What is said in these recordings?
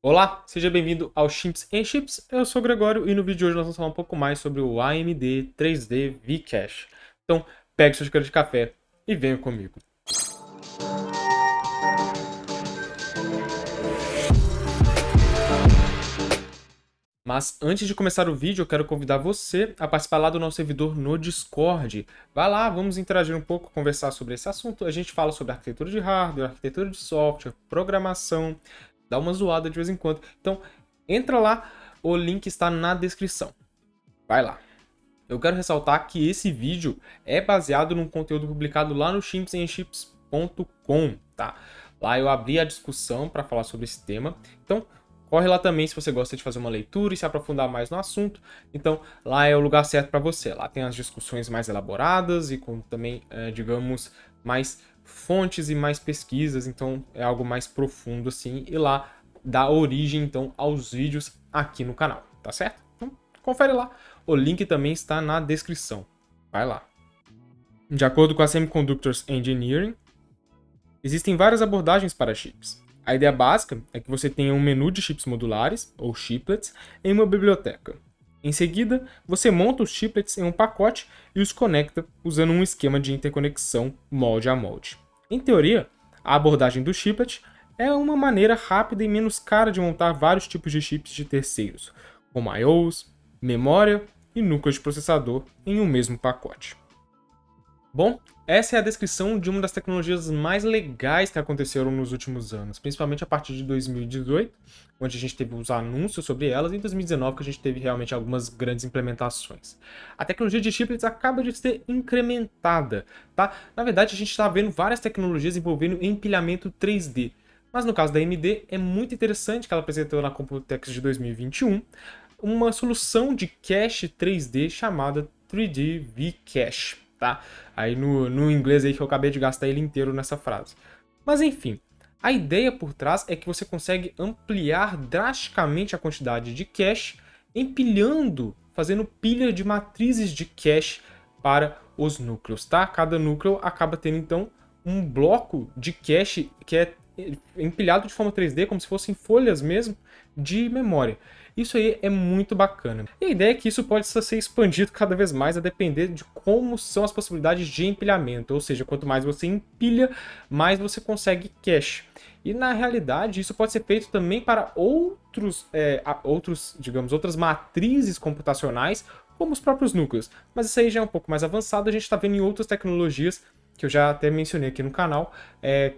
Olá, seja bem-vindo ao Chimps em Chips. Eu sou o Gregório e no vídeo de hoje nós vamos falar um pouco mais sobre o AMD 3D V-Cache. Então, pegue sua xícara de café e venha comigo. Mas antes de começar o vídeo, eu quero convidar você a participar lá do nosso servidor no Discord. Vai lá, vamos interagir um pouco, conversar sobre esse assunto. A gente fala sobre arquitetura de hardware, arquitetura de software, programação, dá uma zoada de vez em quando. Então, entra lá, o link está na descrição. Vai lá. Eu quero ressaltar que esse vídeo é baseado num conteúdo publicado lá no chimpsemchips.com, tá? Lá eu abri a discussão para falar sobre esse tema. Então, corre lá também se você gosta de fazer uma leitura e se aprofundar mais no assunto. Então, lá é o lugar certo para você. Lá tem as discussões mais elaboradas e com também, digamos, mais fontes e mais pesquisas. Então, é algo mais profundo assim. E lá dá origem, então, aos vídeos aqui no canal, tá certo? Então, confere lá. O link também está na descrição. Vai lá. De acordo com a Semiconductors Engineering, existem várias abordagens para chips. A ideia básica é que você tenha um menu de chips modulares, ou chiplets, em uma biblioteca. Em seguida, você monta os chiplets em um pacote e os conecta usando um esquema de interconexão molde a molde. Em teoria, a abordagem do chiplet é uma maneira rápida e menos cara de montar vários tipos de chips de terceiros, como I/Os, memória e núcleo de processador em um mesmo pacote. Bom, essa é a descrição de uma das tecnologias mais legais que aconteceram nos últimos anos, principalmente a partir de 2018, onde a gente teve os anúncios sobre elas, e em 2019 que a gente teve realmente algumas grandes implementações. A tecnologia de chiplets acaba de ser incrementada, tá? Na verdade, a gente está vendo várias tecnologias envolvendo empilhamento 3D, mas no caso da AMD é muito interessante que ela apresentou na Computex de 2021 uma solução de cache 3D chamada 3D V-Cache, tá? Aí no inglês aí que eu acabei de gastar ele inteiro nessa frase. Mas enfim, a ideia por trás é que você consegue ampliar drasticamente a quantidade de cache, empilhando, fazendo pilha de matrizes de cache para os núcleos, tá? Cada núcleo acaba tendo então um bloco de cache que é empilhado de forma 3D, como se fossem folhas mesmo, de memória. Isso aí é muito bacana. E a ideia é que isso pode ser expandido cada vez mais a depender de como são as possibilidades de empilhamento. Ou seja, quanto mais você empilha, mais você consegue cache. E na realidade, isso pode ser feito também para digamos, outras matrizes computacionais, como os próprios núcleos. Mas isso aí já é um pouco mais avançado, a gente está vendo em outras tecnologias que eu já até mencionei aqui no canal,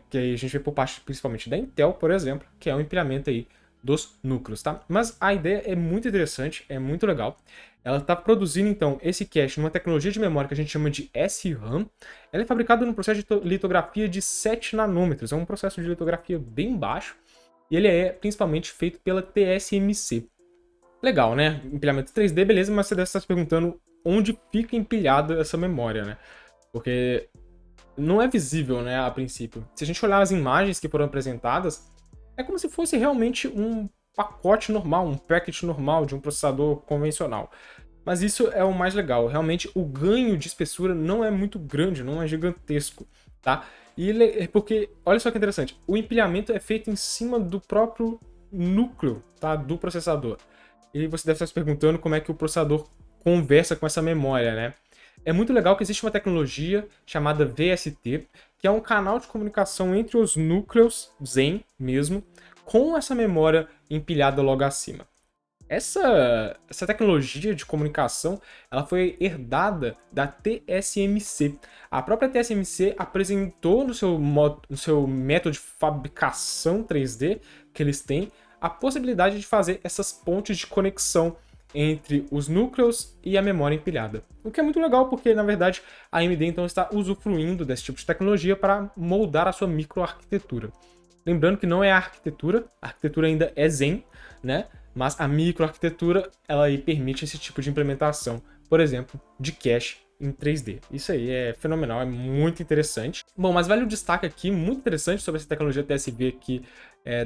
que a gente vê por parte principalmente da Intel, por exemplo, que é o empilhamento aí dos núcleos, tá? Mas a ideia é muito interessante, é muito legal. Ela está produzindo, então, esse cache numa tecnologia de memória que a gente chama de SRAM. Ela é fabricada num processo de litografia de 7 nanômetros. É um processo de litografia bem baixo. E ele é principalmente feito pela TSMC. Legal, né? Empilhamento 3D, beleza, mas você deve estar se perguntando onde fica empilhada essa memória, né? Porque não é visível, né, a princípio. Se a gente olhar as imagens que foram apresentadas, é como se fosse realmente um pacote normal, um packet normal de um processador convencional. Mas isso é o mais legal. Realmente o ganho de espessura não é muito grande, não é gigantesco, tá? Porque, olha só que interessante, o empilhamento é feito em cima do próprio núcleo, tá, do processador. E você deve estar se perguntando como é que o processador conversa com essa memória, né? É muito legal que existe uma tecnologia chamada VST, que é um canal de comunicação entre os núcleos Zen mesmo, com essa memória empilhada logo acima. Essa tecnologia de comunicação ela foi herdada da TSMC. A própria TSMC apresentou no seu método de fabricação 3D que eles têm a possibilidade de fazer essas pontes de conexão entre os núcleos e a memória empilhada. O que é muito legal porque, na verdade, a AMD então está usufruindo desse tipo de tecnologia para moldar a sua microarquitetura. Lembrando que não é a arquitetura ainda é Zen, né? Mas a microarquitetura ela aí permite esse tipo de implementação, por exemplo, de cache em 3D. Isso aí é fenomenal, é muito interessante. Bom, mas vale o destaque aqui, muito interessante sobre essa tecnologia TSV aqui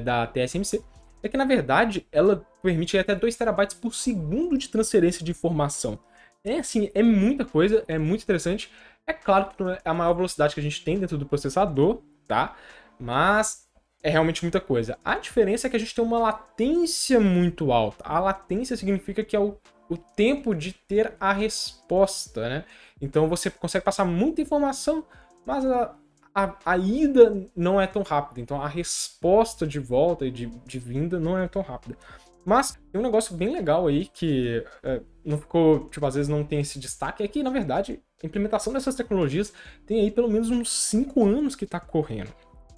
da TSMC, é que na verdade ela permite até 2 terabytes por segundo de transferência de informação. É assim, é muita coisa, é muito interessante. É claro que não é a maior velocidade que a gente tem dentro do processador, tá? Mas é realmente muita coisa. A diferença é que a gente tem uma latência muito alta. A latência significa que é o tempo de ter a resposta, né? Então você consegue passar muita informação, mas a ida não é tão rápida. Então a resposta de volta e de vinda não é tão rápida. Mas tem um negócio bem legal aí que não ficou, tipo, às vezes não tem esse destaque, é que, na verdade, a implementação dessas tecnologias tem aí pelo menos uns 5 anos que tá correndo.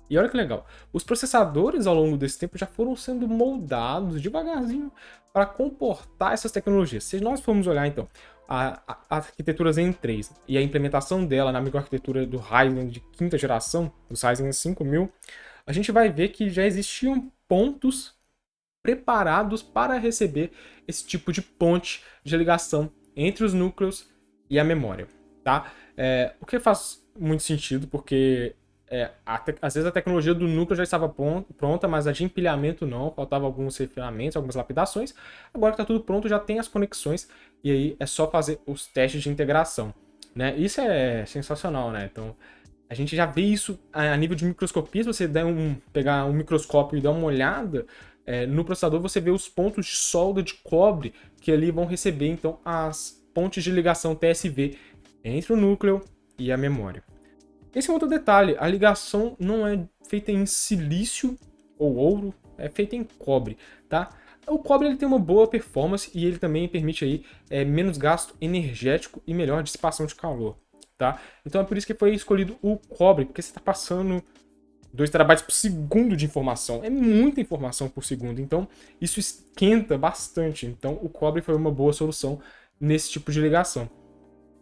E olha que legal, os processadores ao longo desse tempo já foram sendo moldados devagarzinho para comportar essas tecnologias. Se nós formos olhar, então, a arquitetura Zen 3 e a implementação dela na microarquitetura do Ryzen de quinta geração, dos Ryzen 5000, a gente vai ver que já existiam pontos preparados para receber esse tipo de ponte de ligação entre os núcleos e a memória, tá? O que faz muito sentido, porque às vezes a tecnologia do núcleo já estava pronta, mas a de empilhamento não, faltava alguns refinamentos, algumas lapidações. Agora que está tudo pronto, já tem as conexões, e aí é só fazer os testes de integração, né? Isso é sensacional, né? Então, a gente já vê isso a nível de microscopia. Se você pegar um microscópio e dar uma olhada no processador, você vê os pontos de solda de cobre que ali vão receber, então, as pontes de ligação TSV entre o núcleo e a memória. Esse é outro detalhe, a ligação não é feita em silício ou ouro, é feita em cobre, tá? O cobre ele tem uma boa performance e ele também permite aí menos gasto energético e melhor dissipação de calor, tá? Então é por isso que foi escolhido o cobre, porque você está passando 2 terabytes por segundo de informação. É muita informação por segundo, então isso esquenta bastante. Então o cobre foi uma boa solução nesse tipo de ligação.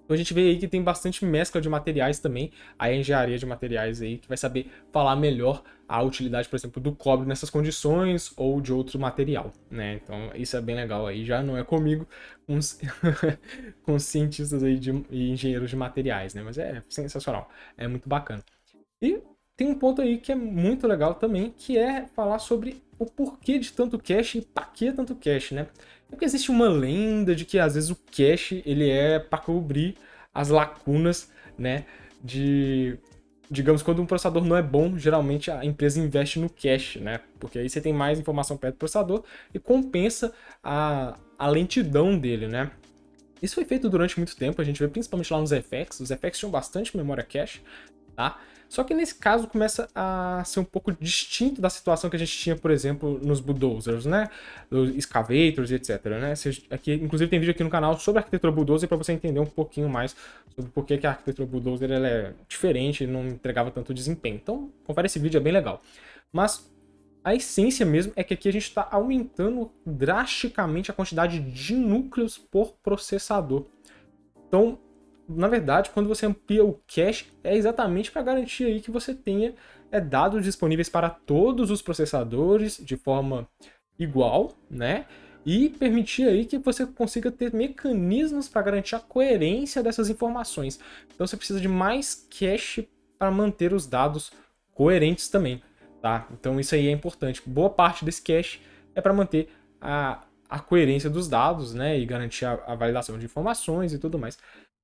Então a gente vê aí que tem bastante mescla de materiais também, a engenharia de materiais aí, que vai saber falar melhor a utilidade, por exemplo, do cobre nessas condições ou de outro material, né? Então isso é bem legal aí, já não é comigo, com cientistas aí e engenheiros de materiais, né? Mas é sensacional, é muito bacana. E tem um ponto aí que é muito legal também, que é falar sobre o porquê de tanto cache e para que tanto cache, né? É porque existe uma lenda de que às vezes o cache ele é para cobrir as lacunas, né? Digamos, quando um processador não é bom, geralmente a empresa investe no cache, né? Porque aí você tem mais informação perto do processador e compensa a lentidão dele, né? Isso foi feito durante muito tempo, a gente vê principalmente lá nos FX. Os FX tinham bastante memória cache, tá? Só que nesse caso começa a ser um pouco distinto da situação que a gente tinha, por exemplo, nos bulldozers, né? Os excavators e etc, né? Aqui, inclusive tem vídeo aqui no canal sobre a arquitetura bulldozer para você entender um pouquinho mais sobre por que a arquitetura bulldozer ela é diferente e não entregava tanto desempenho. Então, confere esse vídeo, é bem legal. Mas a essência mesmo é que aqui a gente está aumentando drasticamente a quantidade de núcleos por processador. Então, na verdade, quando você amplia o cache, é exatamente para garantir aí que você tenha dados disponíveis para todos os processadores de forma igual, né? E permitir aí que você consiga ter mecanismos para garantir a coerência dessas informações. Então você precisa de mais cache para manter os dados coerentes também, tá? Então isso aí é importante. Boa parte desse cache é para manter a coerência dos dados, né? E garantir a validação de informações e tudo mais.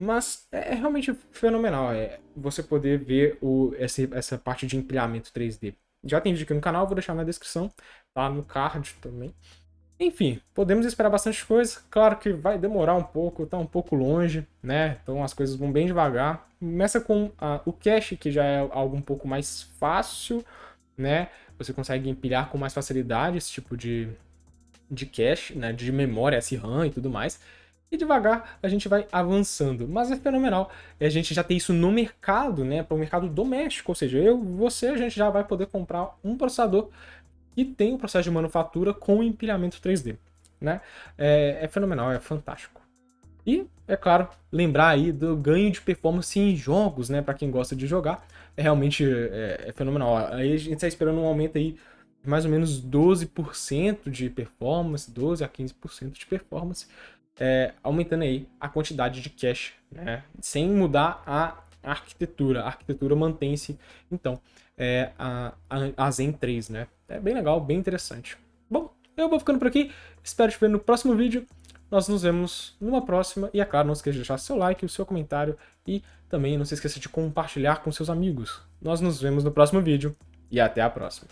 Mas é realmente fenomenal você poder ver essa parte de empilhamento 3D. Já tem vídeo aqui no canal, vou deixar na descrição, tá? No card também. Enfim, podemos esperar bastante coisa. Claro que vai demorar um pouco, tá um pouco longe, né? Então as coisas vão bem devagar. Começa com o cache, que já é algo um pouco mais fácil, né? Você consegue empilhar com mais facilidade esse tipo de cache, né? De memória, SRAM e tudo mais. E devagar a gente vai avançando. Mas é fenomenal a gente já ter isso no mercado, né? Para o mercado doméstico. Ou seja, a gente já vai poder comprar um processador que tem o processo de manufatura com empilhamento 3D, né? É fenomenal, é fantástico. E, é claro, lembrar aí do ganho de performance em jogos, né? Para quem gosta de jogar, realmente fenomenal. Aí a gente está esperando um aumento aí de mais ou menos 12% de performance, 12 a 15% de performance, aumentando aí a quantidade de cache, né? Sem mudar a arquitetura. A arquitetura mantém-se, então, a Zen 3, né? É bem legal, bem interessante. Bom, eu vou ficando por aqui. Espero te ver no próximo vídeo. Nós nos vemos numa próxima. E, é claro, não esqueça de deixar seu like, o seu comentário. E também não se esqueça de compartilhar com seus amigos. Nós nos vemos no próximo vídeo. E até a próxima.